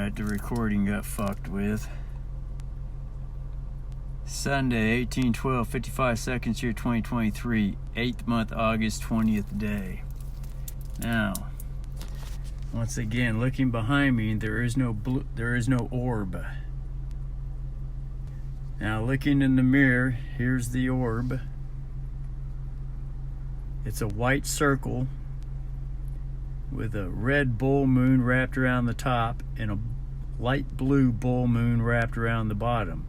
Alright, the recording got fucked with. Sunday, 18/12, 55 seconds year 2023, 8th month, August 20th day. Now, once again, looking behind me, there is no orb. Now, looking in the mirror, here's the orb. It's a white circle with a red bull moon wrapped around the top and a light blue bull moon wrapped around the bottom,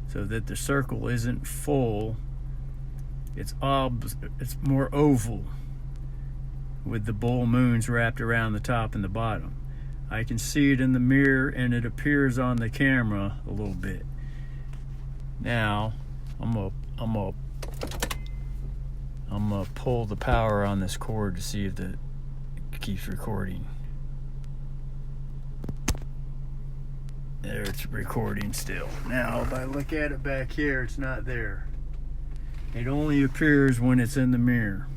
so that the circle isn't full. It's more oval with the bull moons wrapped around the top and the bottom. I can see it in the mirror and it appears on the camera a little bit. Now I'm gonna pull the power on this cord to see if it keeps recording. There, it's recording still. Now, if I look at it back here, it's not there. It only appears when it's in the mirror.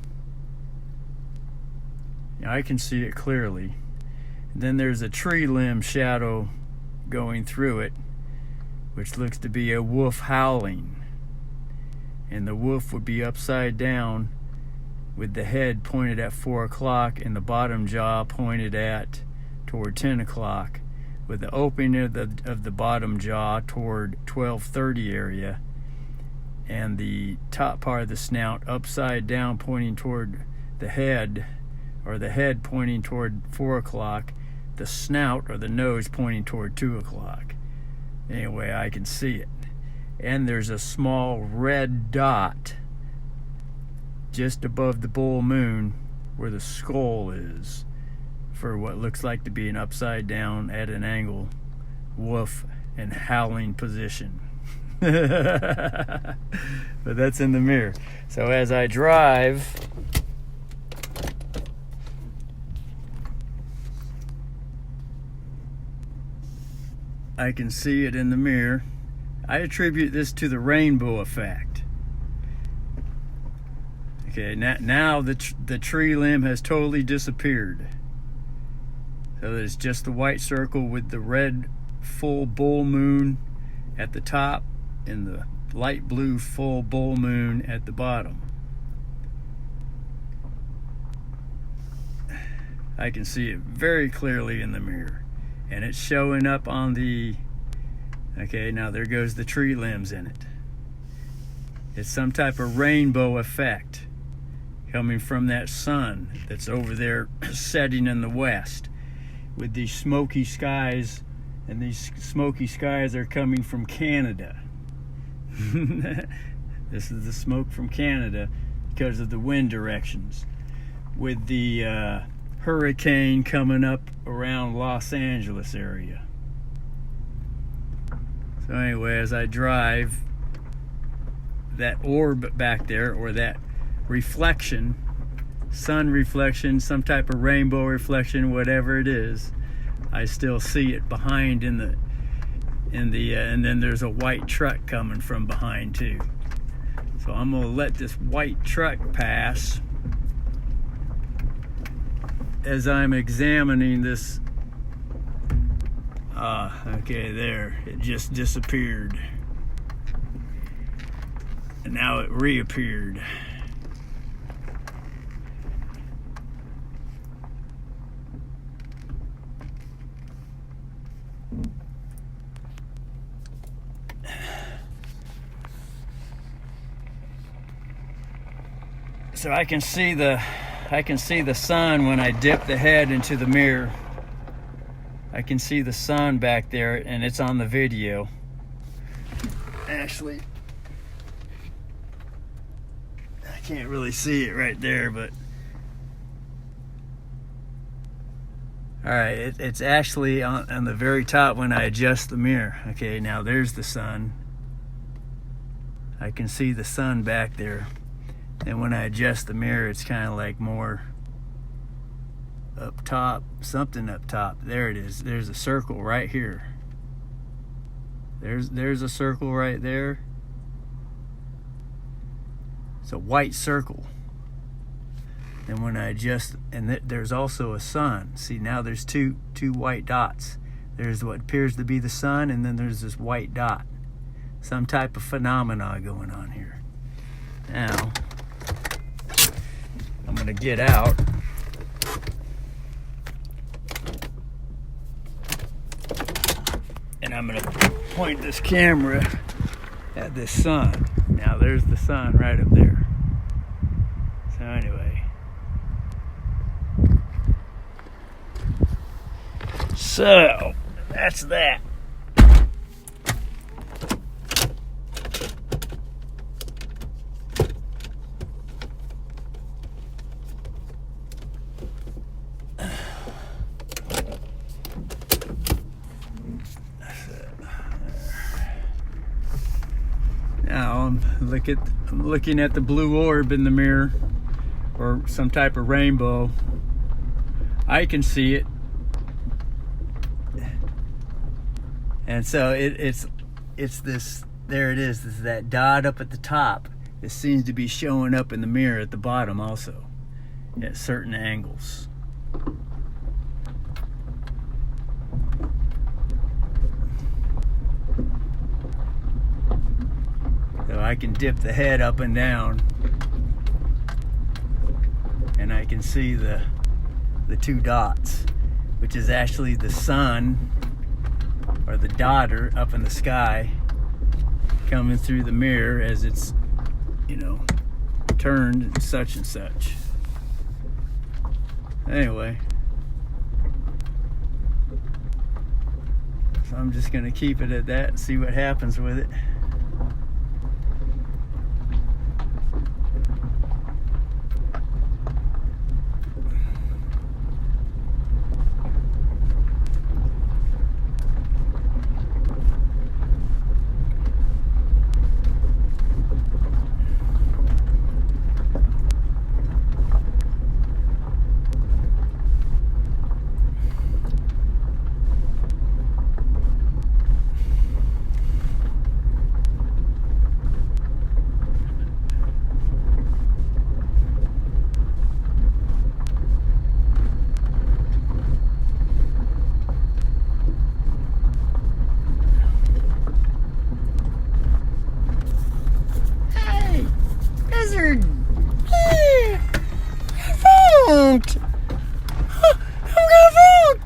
Now, I can see it clearly. And then there's a tree limb shadow going through it, which looks to be a wolf howling. And the wolf would be upside down with the head pointed at 4 o'clock and the bottom jaw pointed at toward 10 o'clock, with the opening of the bottom jaw toward 12:30 area, and the top part of the snout upside down pointing toward the head, or the head pointing toward 4 o'clock, the snout or the nose pointing toward 2 o'clock. Anyway, I can see it. And there's a small red dot just above the bull moon where the skull is, for what looks like to be an upside down at an angle wolf in howling position. But that's in the mirror. So as I drive, I can see it in the mirror. I attribute this to the rainbow effect. Okay, now the tree limb has totally disappeared. So there's just the white circle with the red full bull moon at the top and the light blue full bull moon at the bottom. I can see it very clearly in the mirror. And it's showing up on the... Okay, now there goes the tree limbs in it. It's some type of rainbow effect coming from that sun that's over there setting in the west with these smoky skies, and these smoky skies are coming from Canada. This is the smoke from Canada because of the wind directions, with the hurricane coming up around Los Angeles area. So anyway, as I drive, that orb back there, or that reflection, sun reflection, some type of rainbow reflection, whatever it is, I still see it behind and then there's a white truck coming from behind too. So I'm gonna let this white truck pass as I'm examining this. Okay, there, it just disappeared. And now it reappeared. So I can see the sun when I dip the head into the mirror. I can see the sun back there, and it's on the video. Actually, I can't really see it right there, but all right, it's actually on the very top when I adjust the mirror. Okay, now there's the sun. I can see the sun back there. And when I adjust the mirror, it's kind of like more up top, something up top. There it is. There's a circle right here. There's a circle right there. It's a white circle. And when I adjust, and there's also a sun. See, now there's two white dots. There's what appears to be the sun, and then there's this white dot. Some type of phenomena going on here. Now, I'm going to get out. And I'm going to point this camera at this sun. Now, there's the sun right up there. So anyway. So, that's that. Now I'm looking at the blue orb in the mirror, or some type of rainbow. I can see it, and so it's this. There it is. This is that dot up at the top. It seems to be showing up in the mirror at the bottom also, at certain angles. So I can dip the head up and down, and I can see the two dots, which is actually the sun, or the daughter up in the sky, coming through the mirror as it's, turned and such. Anyway, so I'm just gonna keep it at that and see what happens with it.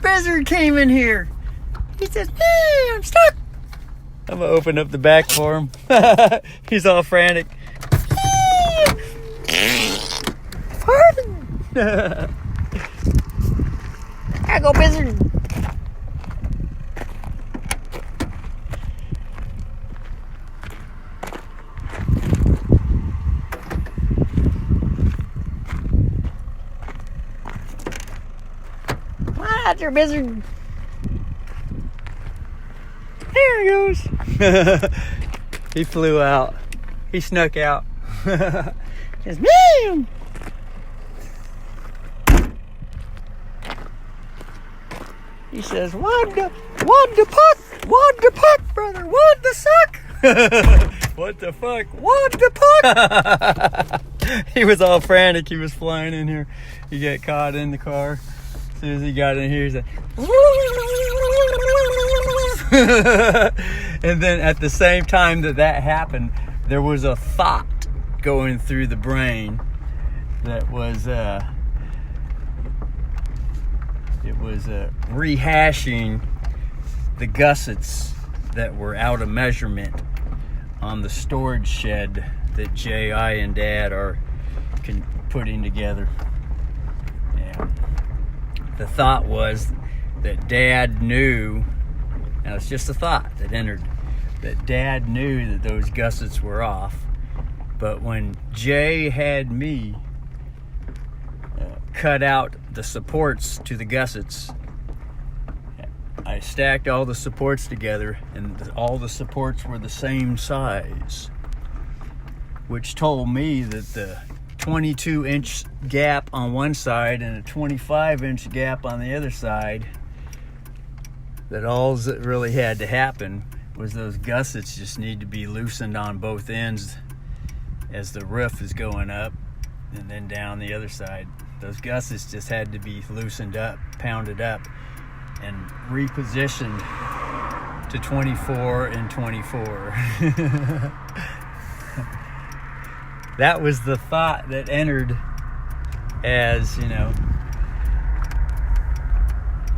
Buzzard came in here. He says, "Hey, I'm stuck." I'm gonna open up the back for him. He's all frantic. Pardon. I go, Buzzard. Out there, Buzzard. There he goes. He flew out. He snuck out. Just, man. He says, "What the puck, brother? What the suck?" What the fuck? What the puck? He was all frantic. He was flying in here. He got caught in the car. As soon as he got in here, he's like, and then at the same time that happened, there was a thought going through the brain that was rehashing the gussets that were out of measurement on the storage shed that Jay, I, and Dad are putting together. Yeah. The thought was that Dad knew, now it's just a thought that entered, that Dad knew that those gussets were off, but when Jay had me cut out the supports to the gussets, I stacked all the supports together, and all the supports were the same size, which told me that the 22-inch gap on one side and a 25-inch gap on the other side, that all that really had to happen was those gussets just need to be loosened on both ends as the roof is going up, and then down the other side. Those gussets just had to be loosened up, pounded up, and repositioned to 24 and 24. That was the thought that entered as,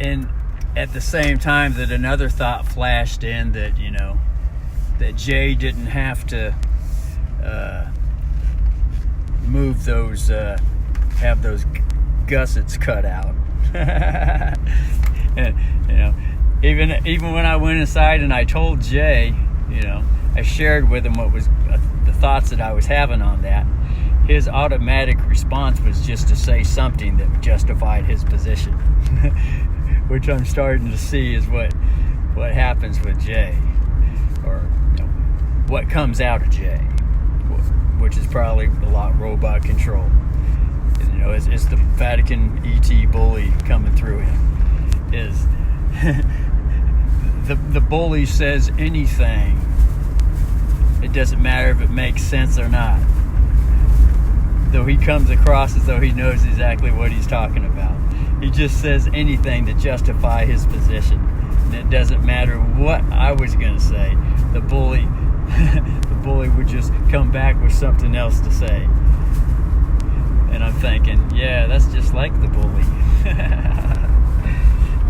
and at the same time that another thought flashed in that, that Jay didn't have to move those, have those gussets cut out. And, even when I went inside and I told Jay, I shared with him what was the thoughts that I was having on that. His automatic response was just to say something that justified his position, which I'm starting to see is what happens with Jay, or what comes out of Jay, which is probably a lot robot control. It's the Vatican ET bully coming through him. Is the bully says anything. It doesn't matter if it makes sense or not. Though he comes across as though he knows exactly what he's talking about. He just says anything to justify his position. And it doesn't matter what I was going to say. The bully would just come back with something else to say. And I'm thinking, yeah, that's just like the bully.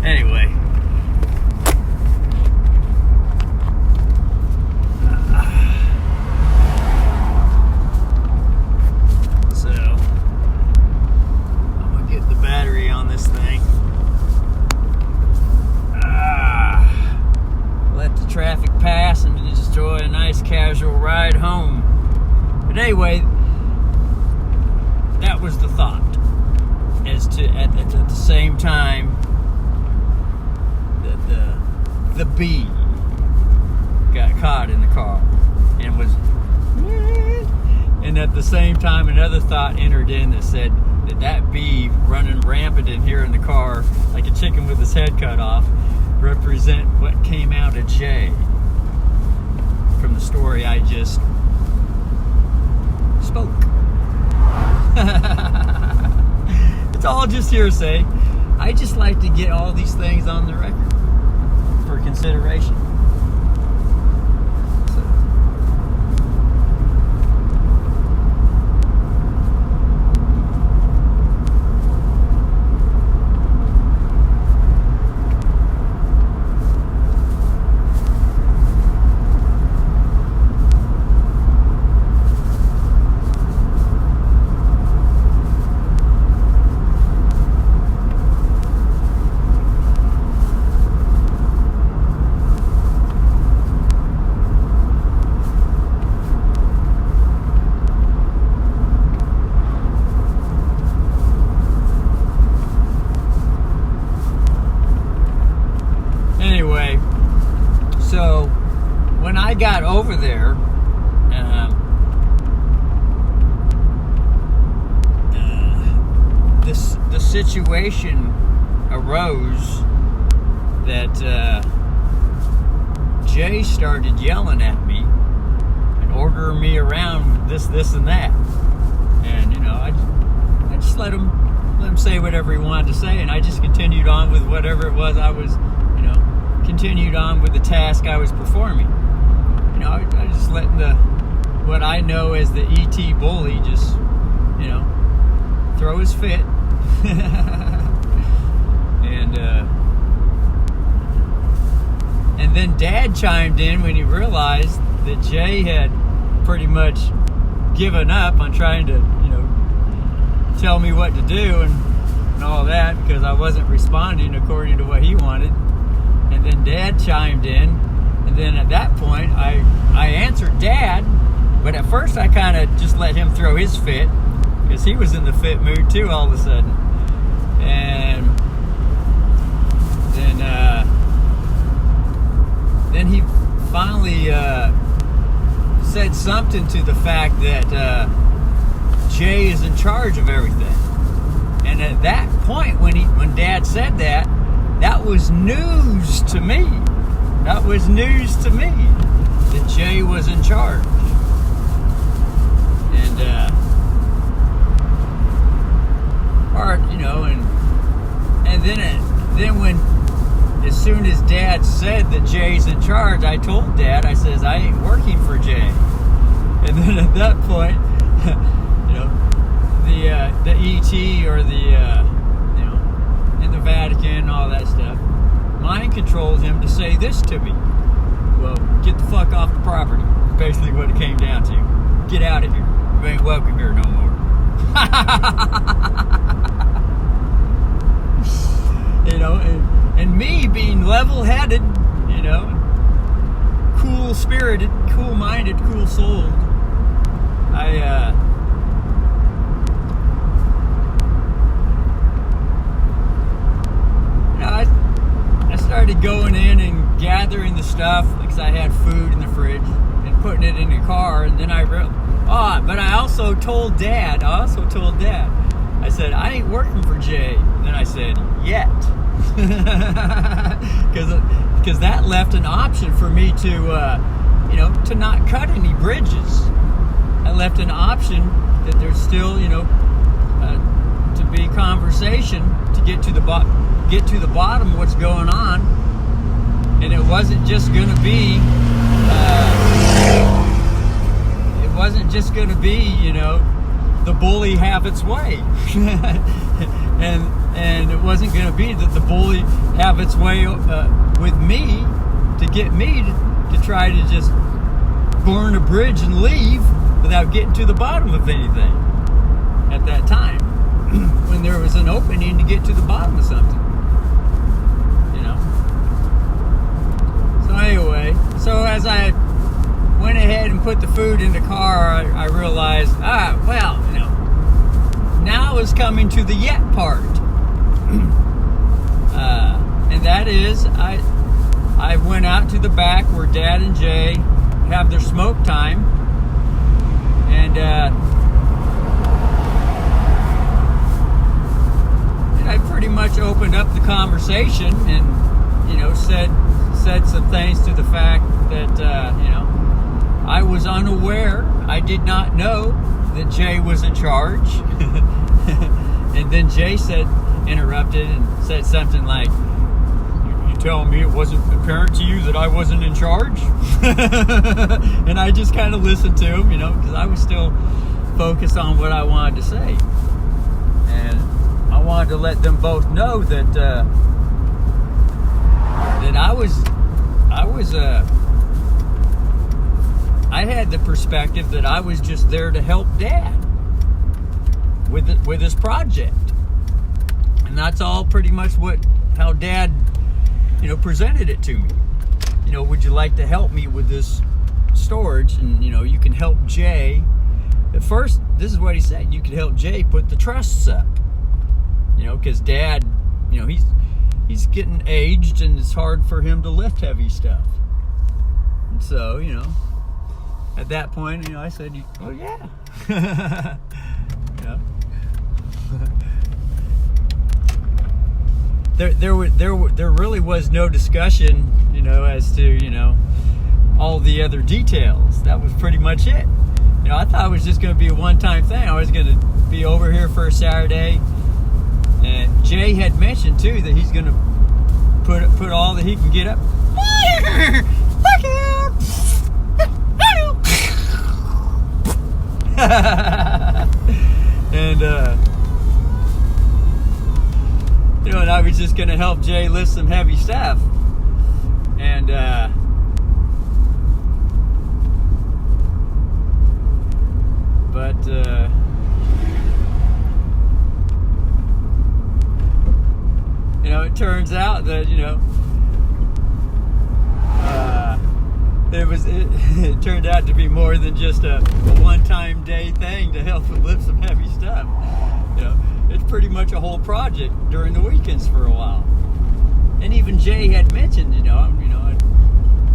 Anyway. So, I'm going to get the battery on this thing. Let the traffic pass and just enjoy a nice casual ride home. But anyway, that was the thought. As to at the same time that the bee got caught in the car and was, and at the same time another thought entered in that said that bee running rampant in here in the car like a chicken with his head cut off represent what came out of Jay from the story I just spoke. It's all just hearsay. I just like to get all these things on the record for consideration. So when I got over there, the situation arose that Jay started yelling at me and ordering me around this, and that. And I just let him say whatever he wanted to say, and I just continued on with whatever it was I was, continued on with the task I was performing. I just let what I know as the ET bully just, throw his fit. And then Dad chimed in when he realized that Jay had pretty much given up on trying to, tell me what to do and all that, because I wasn't responding according to what he wanted. And then Dad chimed in, and then at that point I answered Dad, but at first I kind of just let him throw his fit, because he was in the fit mood too all of a sudden. And then he finally said something to the fact that Jay is in charge of everything. And at that point, when Dad said that, that was news to me. That was news to me that Jay was in charge. And and then when as soon as Dad said that Jay's in charge, I told Dad, I says, I ain't working for Jay. And then at that point, you know, the ET or the, you know, in the Vatican, all that stuff, mind controlled him to say this to me. Well, get the fuck off the property. Basically what it came down to. Get out of here. You ain't welcome here no more. You know, and me being level-headed, you know, cool-spirited, cool-minded, cool-souled, I started going in and gathering the stuff because I had food in the fridge and putting it in the car, and then but I also told Dad, I said, I ain't working for Jay. And then I said, yet. Because that left an option for me to, you know, to not cut any bridges. I left an option that there's still, you know, to be conversation to get to the bottom of what's going on. And it wasn't just going to be, you know, the bully have its way. and it wasn't going to be that the bully have its way with me to get me to try to just burn a bridge and leave without getting to the bottom of anything at that time when there was an opening to get to the bottom of something, you know. So anyway, so as I went ahead and put the food in the car, I realized, well, you know, now is coming to the yet part. And that is, I went out to the back where Dad and Jay have their smoke time, and I pretty much opened up the conversation and, you know, said some things to the fact that, you know, I was unaware. I did not know that Jay was in charge. And then Jay interrupted and said something like, you telling me it wasn't apparent to you that I wasn't in charge? And I just kind of listened to him, you know, because I was still focused on what I wanted to say. And I wanted to let them both know that that I had the perspective that I was just there to help Dad with his project, and that's all pretty much how Dad, you know, presented it to me. You know, would you like to help me with this storage? And, you know, you can help Jay. At first, this is what he said: you could help Jay put the trusses up. You know, because Dad, you know, he's getting aged, and it's hard for him to lift heavy stuff. And so, you know, at that point, you know, I said, "Oh yeah." Yeah. There really was no discussion, you know, as to, you know, all the other details. That was pretty much it. You know, I thought it was just going to be a one-time thing. I was going to be over here for a Saturday, and Jay had mentioned too that he's going to put all that he can get up. And you know, and I was just gonna help Jay lift some heavy stuff, and but you know, it turns out that, you know, it turned out to be more than just a one-time day thing to help him lift some heavy stuff. You know, it's pretty much a whole project during the weekends for a while. And even Jay had mentioned, you know, I'm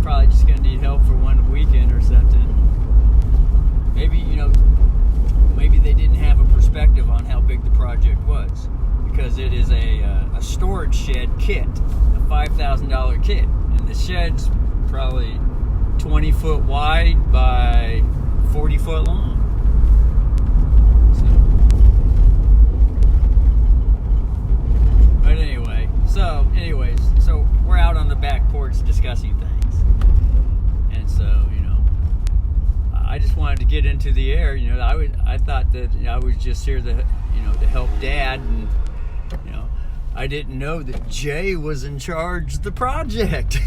probably just gonna need help for one weekend or something. Maybe, you know, maybe they didn't have a perspective on how big the project was, because it is a storage shed kit, a $5,000 kit, and the shed's probably 20 foot wide by 40 foot long. So, but anyway, so we're out on the back porch discussing things. And so, I just wanted to get into the air. I thought that I was just here to, to help Dad, and I didn't know that Jay was in charge of the project.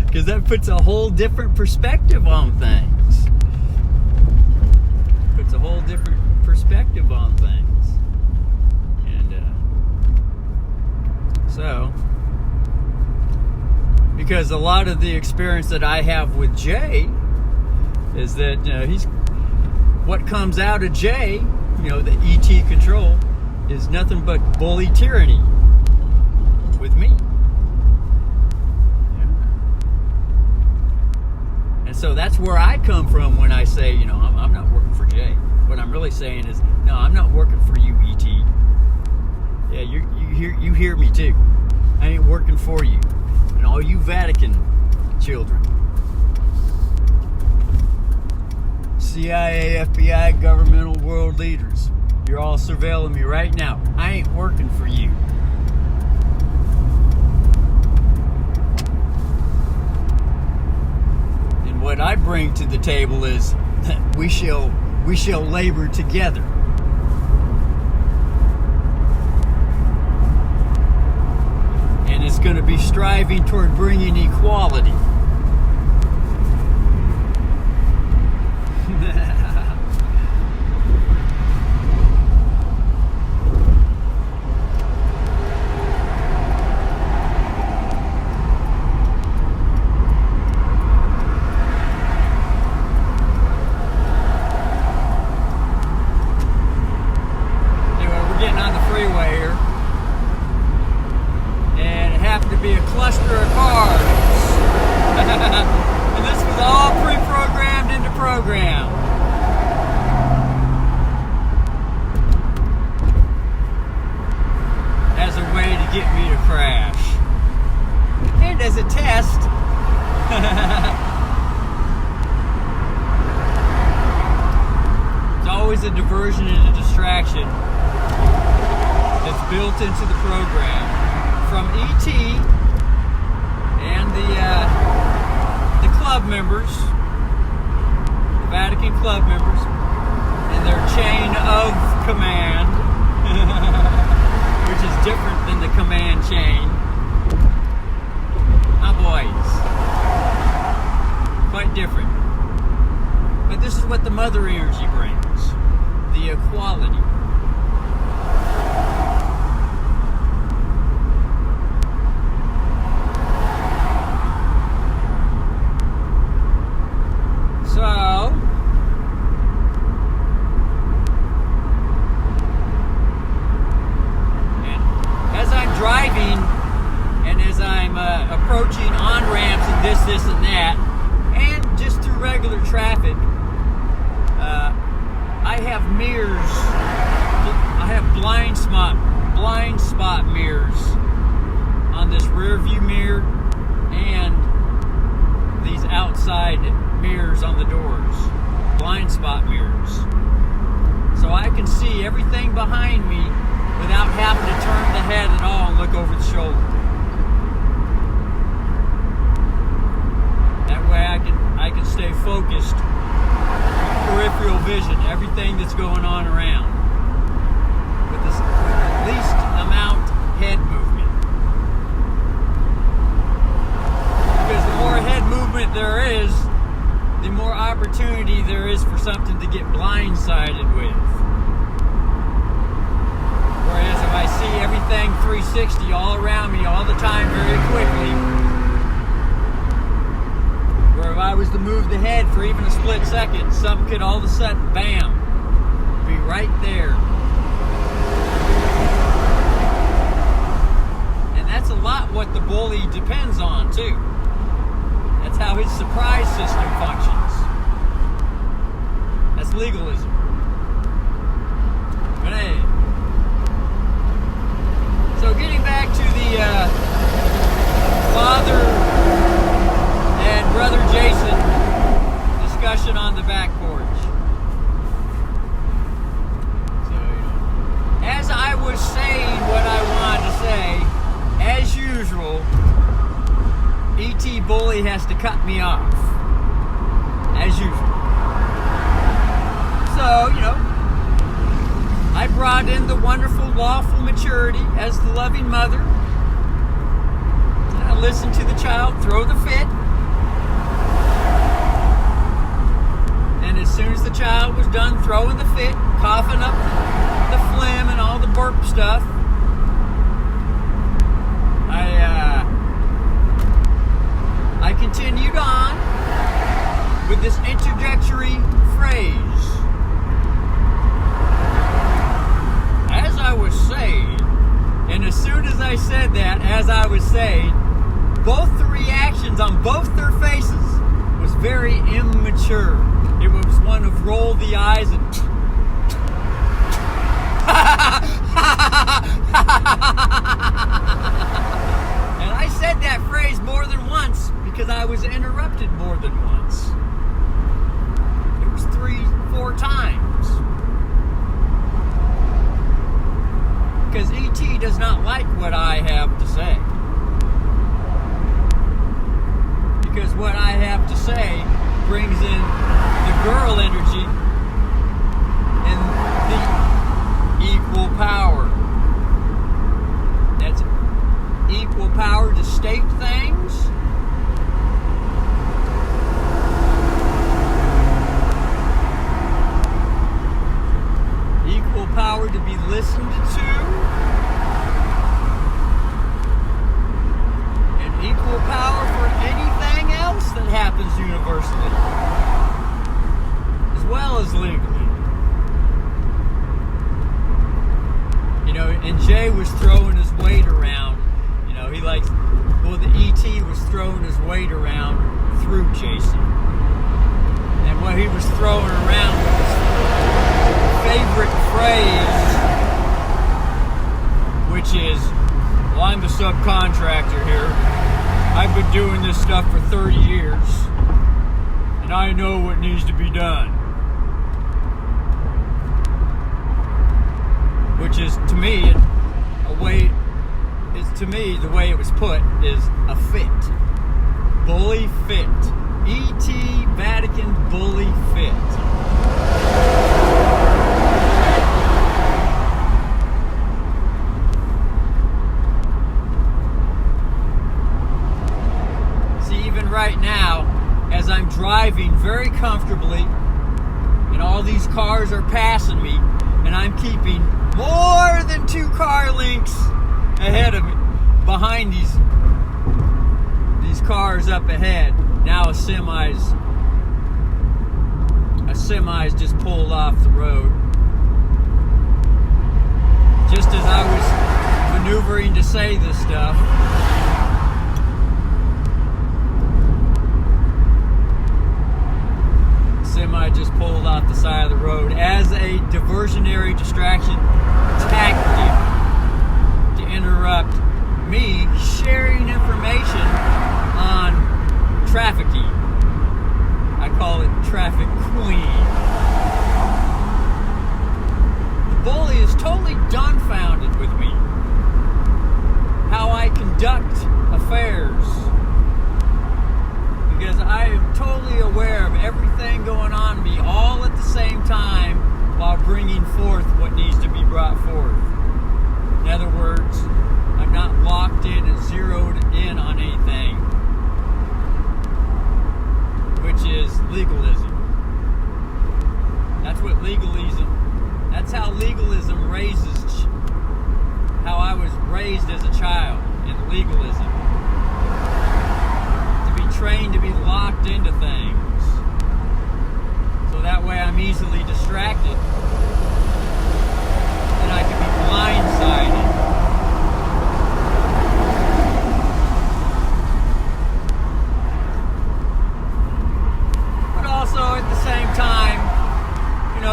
Because that puts a whole different perspective on things. Puts a whole different perspective on things. And so, because a lot of the experience that I have with Jay is that what comes out of Jay, the ET control, is nothing but bully tyranny with me. Yeah. And so that's where I come from when I say, I'm not working for Jay. What I'm really saying is, no, I'm not working for you, ET. Yeah, you hear me too. I ain't working for you. And all you Vatican children. CIA, FBI, governmental world leaders. You're all surveilling me right now. I ain't working for you. And what I bring to the table is we shall labor together. And it's going to be striving toward bringing equality. A diversion and a distraction that's built into the program from ET and the club members, the Vatican club members, and their chain of command, which is different than the command chain. Boys, quite different. But this is what the mother energy brings. The equality. So, and as I'm driving and as I'm approaching on-ramps and this and that, and just through regular traffic, I have mirrors. I have blind spot mirrors on this rear view mirror and these outside mirrors on the doors. Blind spot mirrors. So I can see everything behind me without having to turn the head at all and look over the shoulder. That way I can stay focused. Peripheral vision, everything that's going on around, with the least amount head movement. Because the more head movement there is, the more opportunity there is for something to get blindsided with. Whereas if I see everything 360 all around me all the time very quickly, where if I was to move the head for even a split second, something could all of a sudden, bam, be right there. And that's a lot what the bully depends on, too. That's how his surprise system functions. That's legalism. But hey. So getting back to the father and Brother Jason discussion on the back porch. So, as I was saying what I wanted to say, as usual, E.T. Bully has to cut me off. As usual. So, I brought in the wonderful lawful maturity as the loving mother. And I listened to the child throw the fit. And as soon as the child was done throwing the fit, coughing up the phlegm and all the burp stuff, I continued on with this introductory phrase. As I was saying, and as soon as I said that, as I was saying, both the reactions on both their faces was very immature. It was one of roll the eyes and and I said that phrase more than once because I was interrupted more than once. It was 3-4 times. Because E.T. does not like what I have to say. Because what I have to say brings in the girl energy and the equal power. That's equal power to state things. Equal power to be listened to. And equal power for anything else that happens universally. As well as legally. And Jay was throwing his weight around. The E.T. was throwing his weight around through Jason. And what he was throwing around was his favorite phrase, which is, well, I'm the subcontractor here. I've been doing this stuff for 30 years, and I know what needs to be done. Which is, to me, the way it was put is a fit. Bully fit. E.T. Vatican bully fit. See, even right now, as I'm driving very comfortably, and all these cars are passing me, and I'm keeping more than 2 car lengths ahead of me, behind these cars up ahead. Now a semi's just pulled off the road. Just as I was maneuvering to say this stuff, semi just pulled off the side of the road as a diversionary distraction tactic to interrupt me sharing information on trafficking. I call it Traffic Queen. The bully is totally dumbfounded with me. How I conduct affairs. Because I am totally aware of everything going on in me all at the same time while bringing forth what needs to be brought forth. In other words, I'm not locked in and zeroed in on anything, which is legalism. That's how legalism raises, how I was raised as a child in legalism. Trained to be locked into things, so that way I'm easily distracted and I can be blindsided. But also at the same time,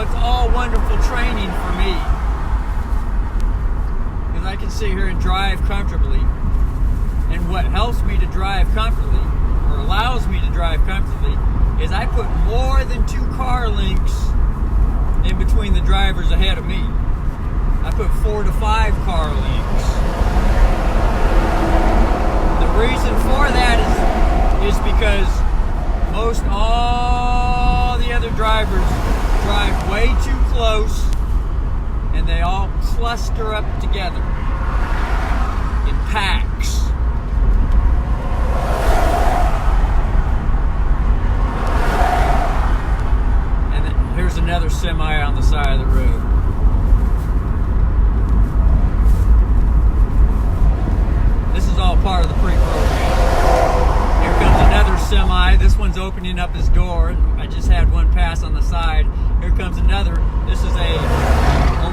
it's all wonderful training for me, because I can sit here and drive comfortably, and what helps me to drive comfortably, or allows me to drive comfortably, is I put more than 2 car lengths in between the drivers ahead of me. I put 4 to 5 car lengths. The reason for that is because most all the other drivers drive way too close and they all cluster up together in packs. And then here's another semi on the side of the road. This is all part of the pre-program. Here comes another semi. This one's opening up his door. I just had one pass on the side. Here comes another. This is a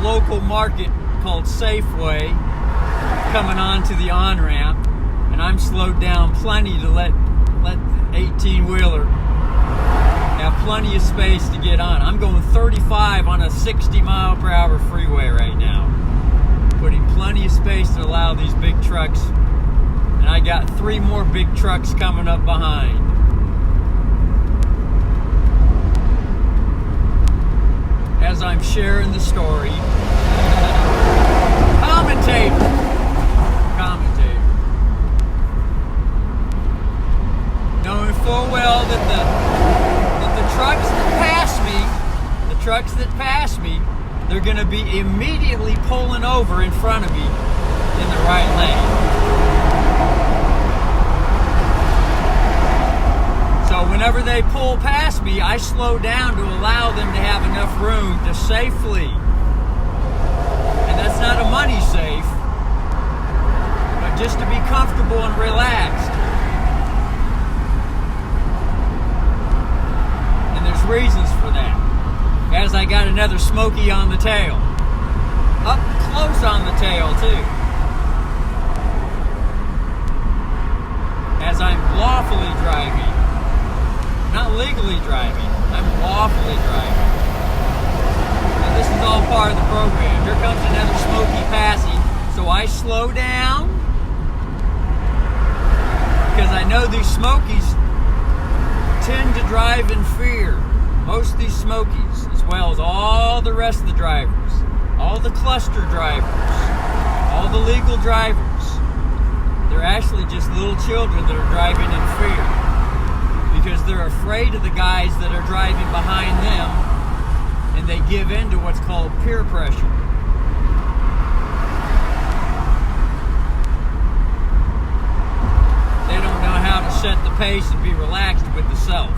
local market called Safeway coming onto the on-ramp, and I'm slowed down plenty to let the 18-wheeler have plenty of space to get on. I'm going 35 on a 60-mile-per-hour freeway right now, putting plenty of space to allow these big trucks. And I got 3 more big trucks coming up behind. As I'm sharing the story, commentator, knowing full well that the trucks that pass me, they're going to be immediately pulling over in front of me in the right lane. So whenever they pull past me, I slow down to allow them to have enough room to safely. And that's not a money safe, but just to be comfortable and relaxed. And there's reasons for that. As I got another Smoky on the tail. Up close on the tail too. As I'm lawfully driving. Not legally driving, I'm lawfully driving. And this is all part of the program. Here comes another Smoky passing, so I slow down because I know these Smokies tend to drive in fear. Most of these Smokies, as well as all the rest of the drivers, all the cluster drivers, all the legal drivers, they're actually just little children that are driving in fear. Because they're afraid of the guys that are driving behind them, and they give in to what's called peer pressure. They don't know how to set the pace and be relaxed with the self.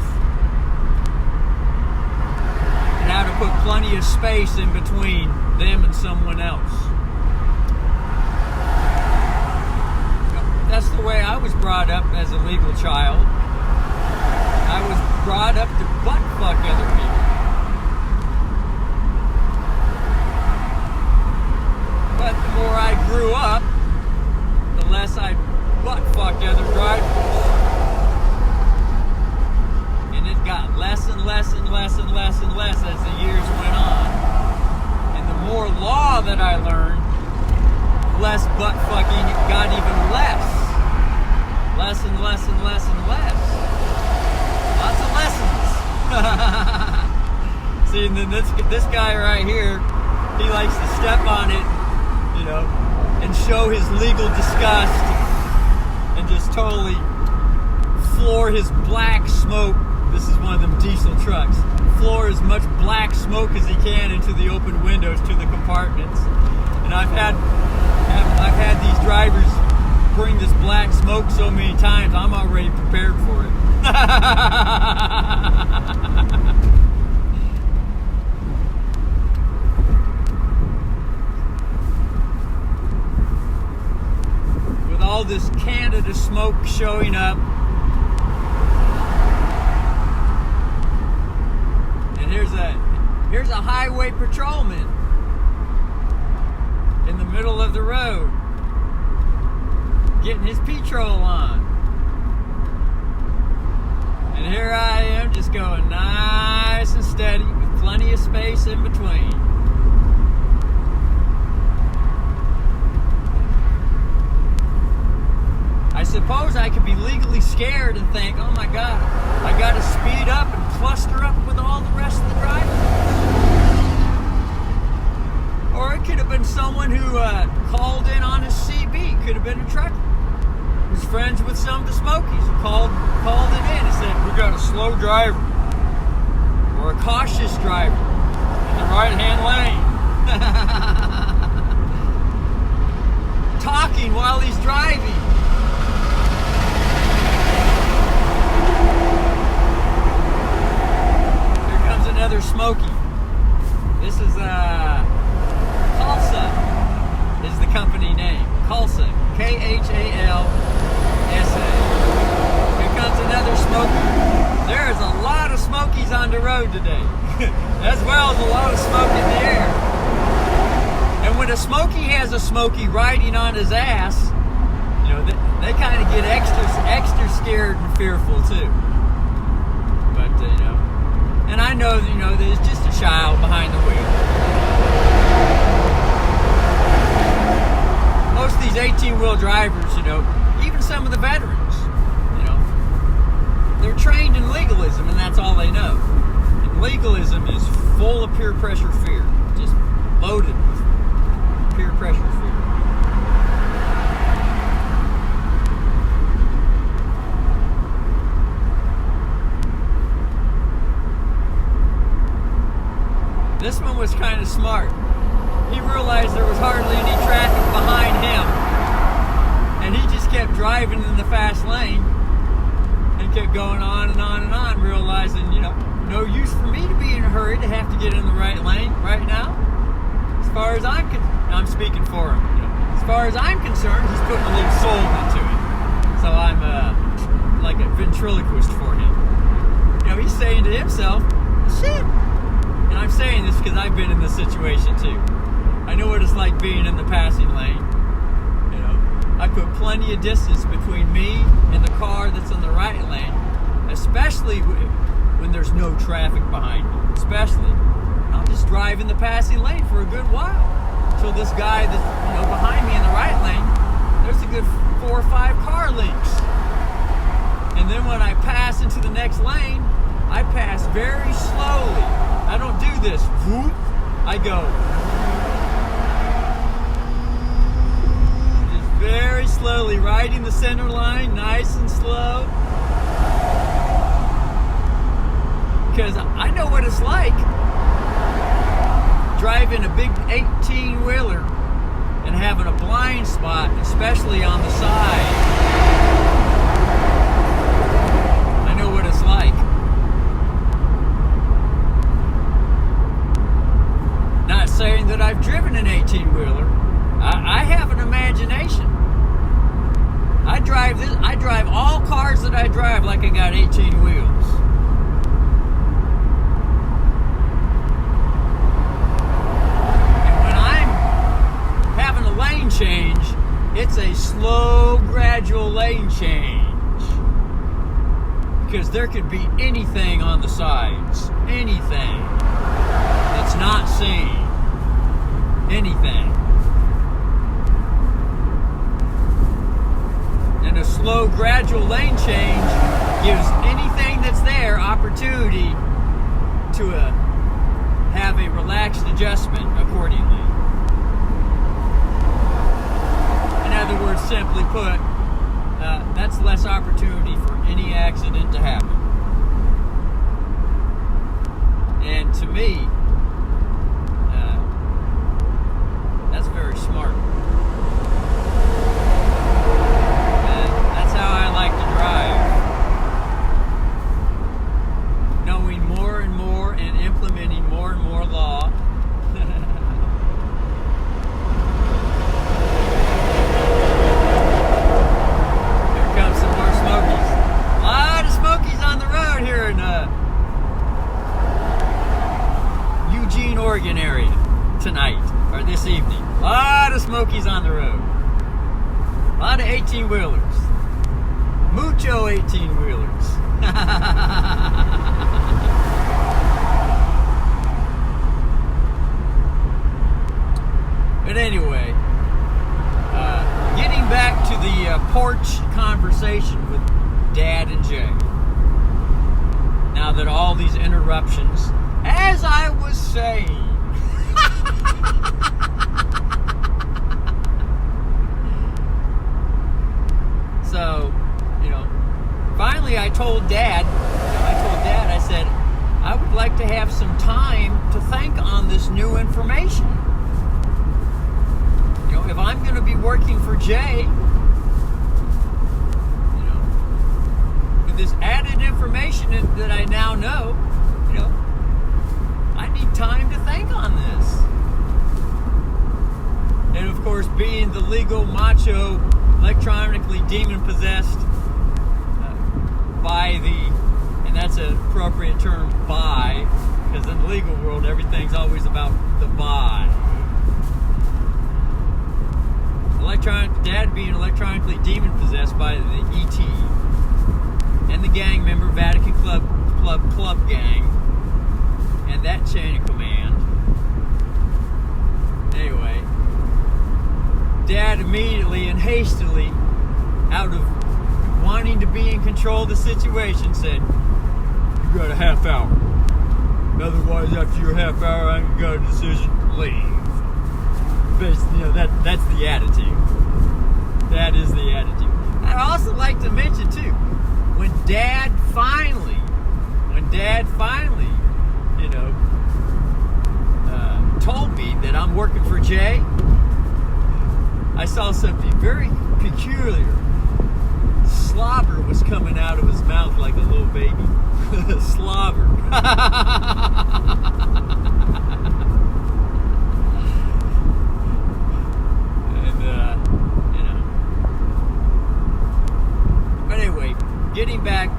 And how to put plenty of space in between them and someone else. That's the way I was brought up as a legal child. I was brought up to butt fuck other people. But the more I grew up, the less I butt fucked other drivers. And it got less and less and less and less and less as the years went on. And the more law that I learned, less butt fucking got even less. Less and less and less and less. Lots of lessons. See, and then this guy right here, he likes to step on it, you know, and show his legal disgust and just totally floor his black smoke. This is one of them diesel trucks. Floor as much black smoke as he can into the open windows to the compartments. And I've had these drivers bring this black smoke so many times, I'm already prepared for it. With all this Canada smoke showing up, and here's a highway patrolman in the middle of the road getting his P-Trol on. And here I am just going nice and steady with plenty of space in between. I suppose I could be legally scared and think, oh my God, I got to speed up and cluster up with all the rest of the drivers. Or it could have been someone who called in on a CB. Could have been a trucker who's friends with some of the Smokies. Called it in and said, "We got a slow driver or a cautious driver in the right-hand lane." Talking while he's driving. Here comes another Smoky. This is Khalsa is the company name. Khalsa, Khalsa. Here comes another Smoky. There's a lot of Smokies on the road today, as well as a lot of smoke in the air. And when a Smoky has a Smoky riding on his ass, you know, they kind of get extra scared and fearful too. But you know, and I know, you know, there's just a child behind the wheel. Most of these 18-wheel drivers, you know, even some of the veterans, you know, they're trained in legalism, and that's all they know. And legalism is full of peer pressure fear, just loaded with peer pressure fear. This one was kind of smart. He realized there was hardly any traffic behind him, and he just kept driving in the fast lane and kept going on and on and on, realizing, you know, no use for me to be in a hurry to have to get in the right lane right now. As far as I'm speaking for him. You know, as far as I'm concerned, he's putting a little soul into it. So I'm like a ventriloquist for him. You know, he's saying to himself, "Shit." And I'm saying this because I've been in this situation too. I know what it's like being in the passing lane. You know, I put plenty of distance between me and the car that's in the right lane, especially when there's no traffic behind me. Especially, I'll just drive in the passing lane for a good while until this guy that's, you know, behind me in the right lane, there's a good 4 or 5 car lengths. And then when I pass into the next lane, I pass very slowly. I don't do this. Whoop. I go. Just very slowly, riding the center line, nice and slow. Because I know what it's like driving a big 18-wheeler and having a blind spot, especially on the side. I know what it's like. Not saying that I've driven an 18-wheeler. I have an imagination. I drive all cars that I drive like I got 18 wheels. And when I'm having a lane change, it's a slow, gradual lane change. Because there could be anything on the sides. Anything that's not seen. Anything. And a slow, gradual lane change gives anything that's there opportunity to have a relaxed adjustment accordingly. In other words, simply put, that's less opportunity for any accident to happen. And to me, that's very smart. And that's how I like to drive. Knowing more and more and implementing more and more law. Here comes some more Smokies. A lot of Smokies on the road here in Eugene, Oregon area tonight. Or this evening. A lot of Smokies on the road. A lot of 18-wheelers. Mucho 18-wheelers. But anyway, getting back to the porch conversation with Dad and Jay. Now that all these interruptions, as I was saying, So, finally I told Dad, I said, I would like to have some time to think on this new information. If I'm going to be working for Jay, with this added information that I now know, I need time to think on this. And of course, being the legal macho, electronically demon-possessed by and that's an appropriate term, by, because in the legal world, everything's always about the by. Dad being electronically demon-possessed by the ET and the gang member, Vatican Club gang, and that chain of command. Anyway, Dad immediately and hastily, out of wanting to be in control of the situation, said, "You got a half hour. Otherwise, after your half hour, I ain't got a decision. Leave." Basically, that's the attitude. That is the attitude. I'd also like to mention too, when Dad finally, told me that I'm working for Jay, I saw something very peculiar. Slobber was coming out of his mouth like a little baby. Slobber. But anyway, getting back,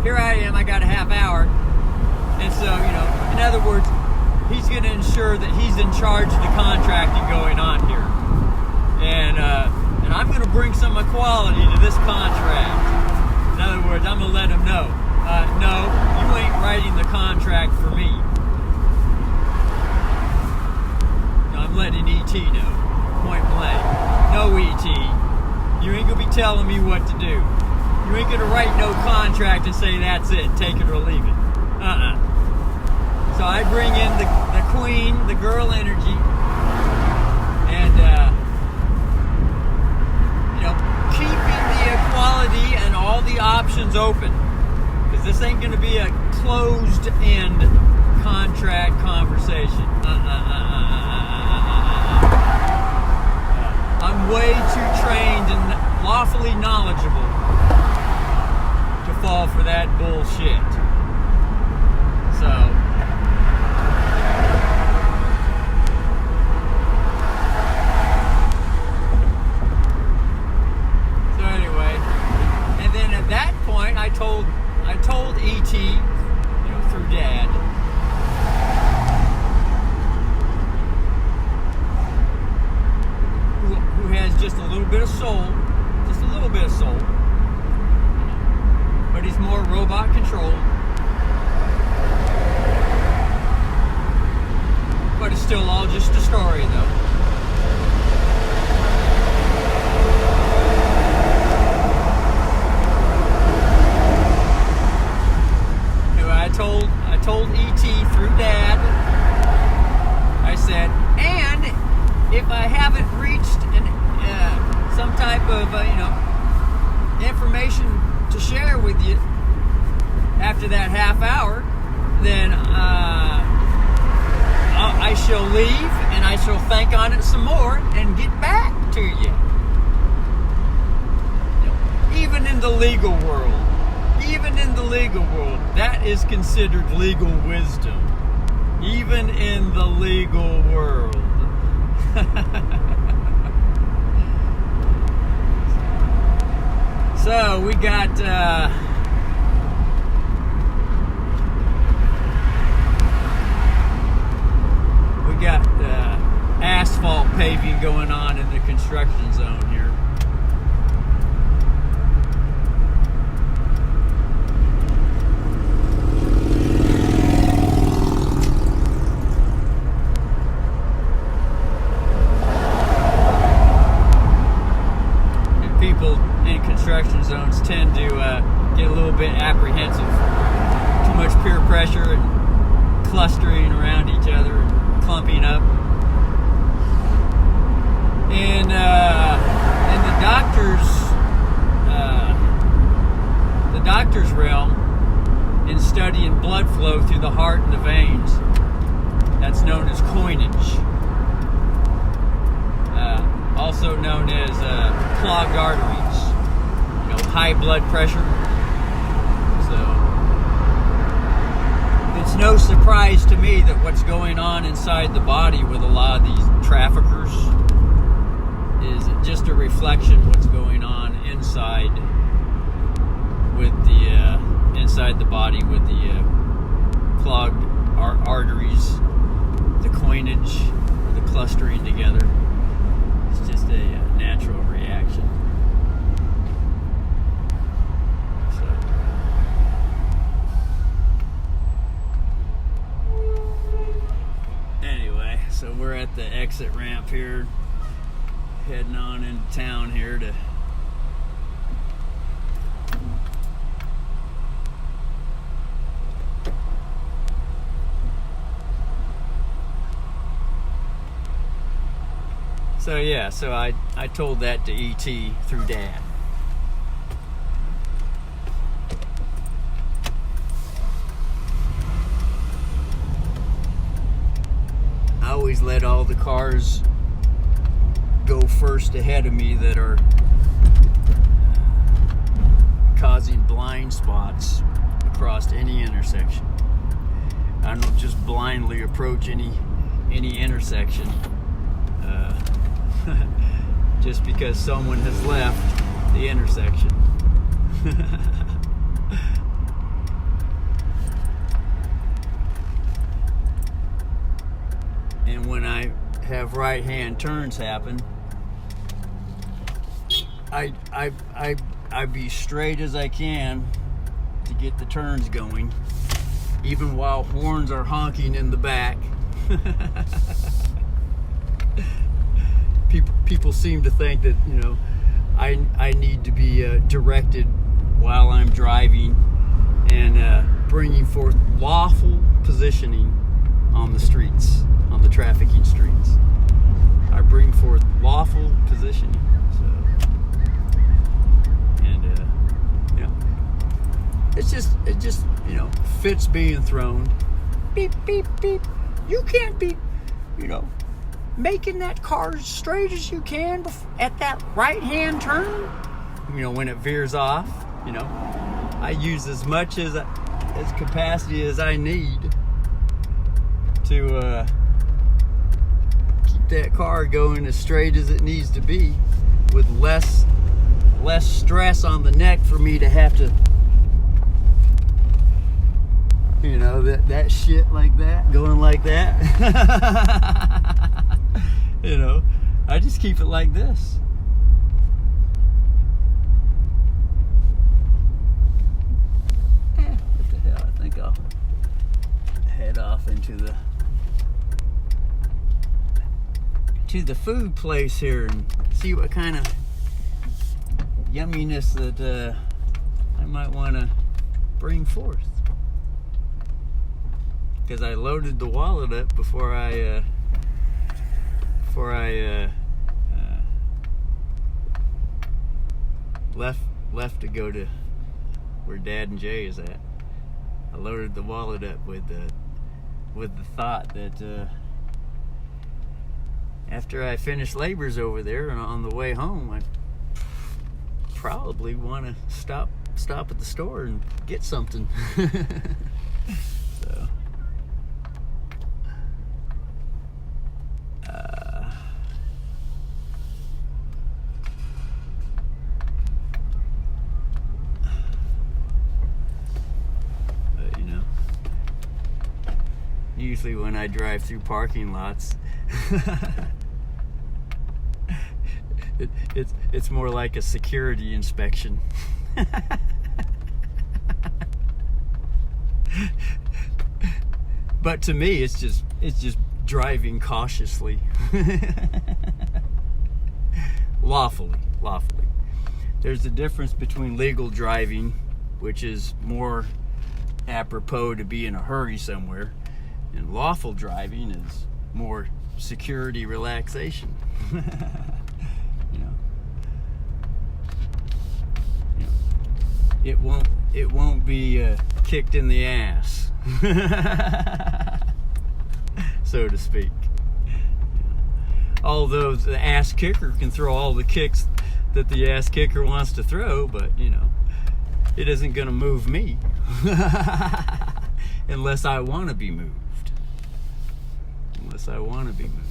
here I am, I got a half hour. And so, in other words, he's going to ensure that he's in charge of the contracting going on here. And I'm going to bring some equality to this contract. In other words, I'm going to let him know, no, you ain't writing the contract for me. No, I'm letting ET know, point blank. No, ET, you ain't going to be telling me what to do. You ain't going to write no contract and say that's it, take it or leave it. So I bring in the queen, the girl energy, and keeping the equality and all the options open, because this ain't going to be a closed-end contract conversation. I'm way too trained and lawfully knowledgeable to fall for that bullshit. So anyway, and then at that point, I told ET, through Dad, who has just a little bit of soul, but he's more robot controlled. But it's still all just a story, though. I told ET through Dad, I said, and if I haven't reached some type of information to share with you after that half hour, then I shall leave and I shall think on it some more and get back to you. Even in the legal world, that is considered legal wisdom. Even in the legal world. So we got asphalt paving going on in the construction zone here. Construction zones tend to get a little bit apprehensive. Too much peer pressure and clustering around each other and clumping up. in the doctor's realm, in studying blood flow through the heart and the veins. That's known as coinage, also known as clogged arteries. You know, high blood pressure. So it's no surprise to me that what's going on inside the body with a lot of these traffickers is just a reflection of what's going on inside with the inside the body with the clogged arteries, the coinage, the clustering together. It's just a natural reaction. Anyway, so we're at the exit ramp here, heading on into town here to so I told that to E.T. through Dad. I always let all the cars go first ahead of me that are causing blind spots across any intersection. I don't just blindly approach any intersection just because someone has left the intersection. And when I have right-hand turns happen, I be straight as I can to get the turns going, even while horns are honking in the back. People seem to think that, you know, I need to be directed while I'm driving and bringing forth lawful positioning on the streets, on the trafficking streets. I bring forth lawful positioning. So, and yeah, it just you know, fits being thrown. Beep beep beep. You can't be, you know, making that car as straight as you can at that right-hand turn. You know, when it veers off, you know, I use as much as capacity as I need to keep that car going as straight as it needs to be, with less stress on the neck for me to have to, you know, that shit like that, going like that. You know, I just keep it like this. What the hell? I think I'll head off into the food place here and see what kind of yumminess that I might want to bring forth. Because I loaded the wallet up before I left to go to where Dad and Jay is at. I loaded the wallet up with the thought that after I finish labors over there and on the way home, I probably want to stop at the store and get something. So. Usually when I drive through parking lots, it's more like a security inspection. But to me, it's just driving cautiously, lawfully. There's a difference between legal driving, which is more apropos to be in a hurry somewhere, and lawful driving is more security relaxation. it won't be kicked in the ass, so to speak. Although the ass kicker can throw all the kicks that the ass kicker wants to throw, but it isn't going to move me unless I want to be moved. Unless I want to be moved.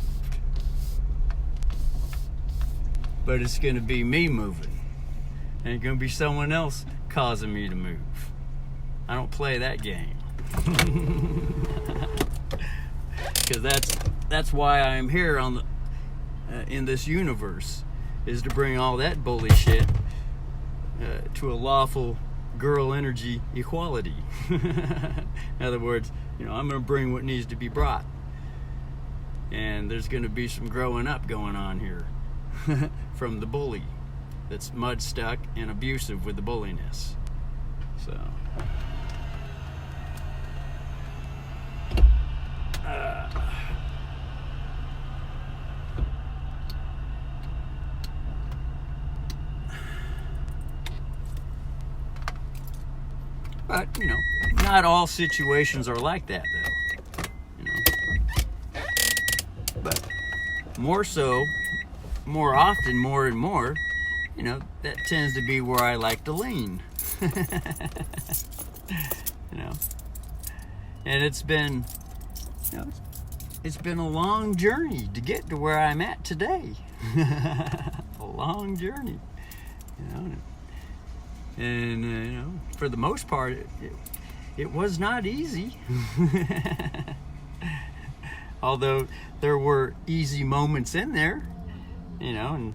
But it's going to be me moving. And it's going to be someone else causing me to move. I don't play that game. Because that's why I'm here on the in this universe, is to bring all that bully shit to a lawful girl energy equality. In other words, I'm going to bring what needs to be brought. And there's going to be some growing up going on here from the bully that's mud stuck and abusive with the bulliness. So but not all situations are like that, though. But more often, more and more, that tends to be where I like to lean. And it's been a long journey to get to where I'm at today. A long journey, and for the most part, it was not easy. Although there were easy moments in there, and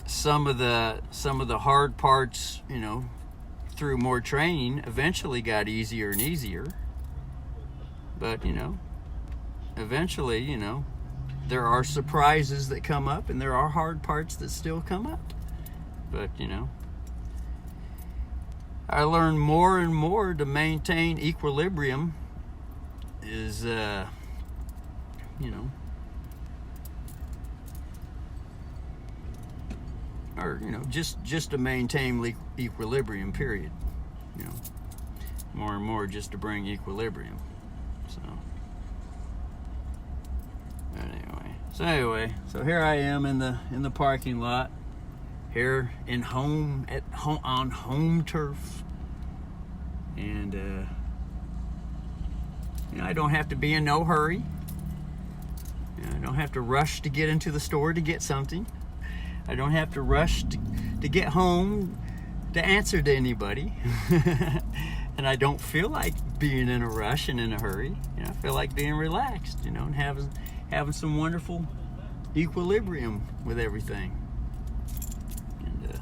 some of the hard parts, through more training, eventually got easier and easier. But eventually, there are surprises that come up, and there are hard parts that still come up. But I learned more and more to maintain equilibrium is or just to maintain equilibrium, period. More and more just to bring equilibrium. So here I am in the parking lot here on home turf, and I don't have to be in no hurry. I don't have to rush to get into the store to get something. I don't have to rush to get home to answer to anybody. And I don't feel like being in a rush and in a hurry. I feel like being relaxed, and having some wonderful equilibrium with everything. And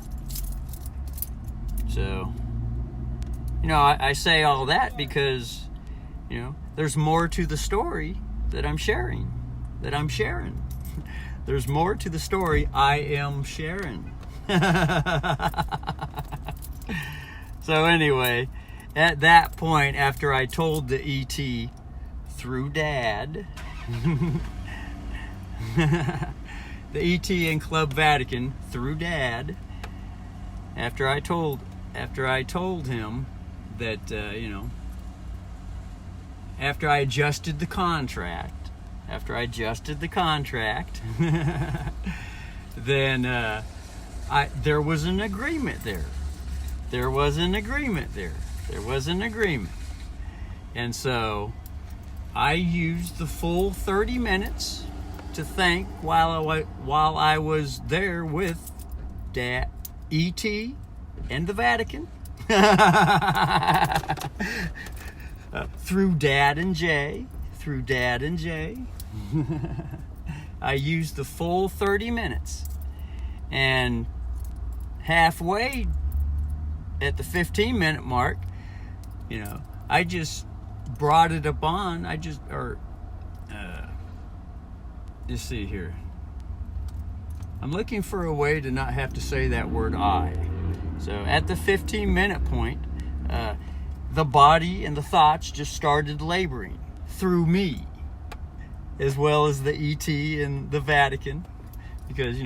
so, I say all that because, there's more to the story that I'm sharing. There's more to the story I am sharing. So anyway, at that point, after I told the ET through Dad, the ET in Club Vatican through Dad, after I told him that after I adjusted the contract, then there was an agreement there. And so I used the full 30 minutes to thank while I was there with Dad, E.T. and the Vatican. Through Dad and Jay. I used the full 30 minutes. And halfway at the 15-minute mark, I just brought it up on. You see here. I'm looking for a way to not have to say that word I. So at the 15-minute point, the body and the thoughts just started laboring through me, as well as the ET and the Vatican, because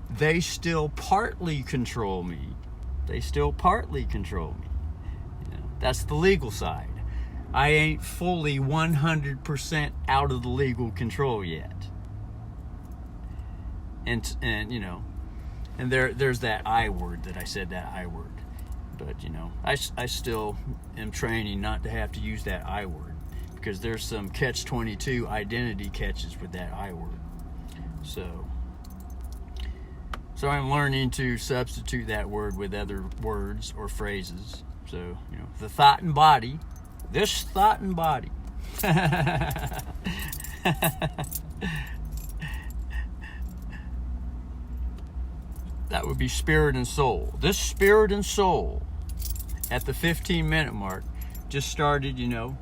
they still partly control me. They still partly control me. You know, that's the legal side. I ain't fully 100% out of the legal control yet. And you know, and there's that I word that I said, that I word. But you know, I still am training not to have to use that I word, because there's some catch-22 identity catches with that I word. So I'm learning to substitute that word with other words or phrases. So, you know, the thought and body, this thought and body. That would be spirit and soul. This spirit and soul at the 15-minute mark just started, you know,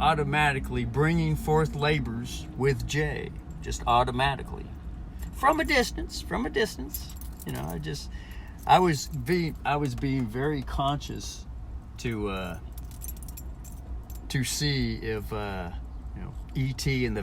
automatically bringing forth labors with Jay, just automatically. From a distance, you know, I was being very conscious to see if, you know, E.T. and the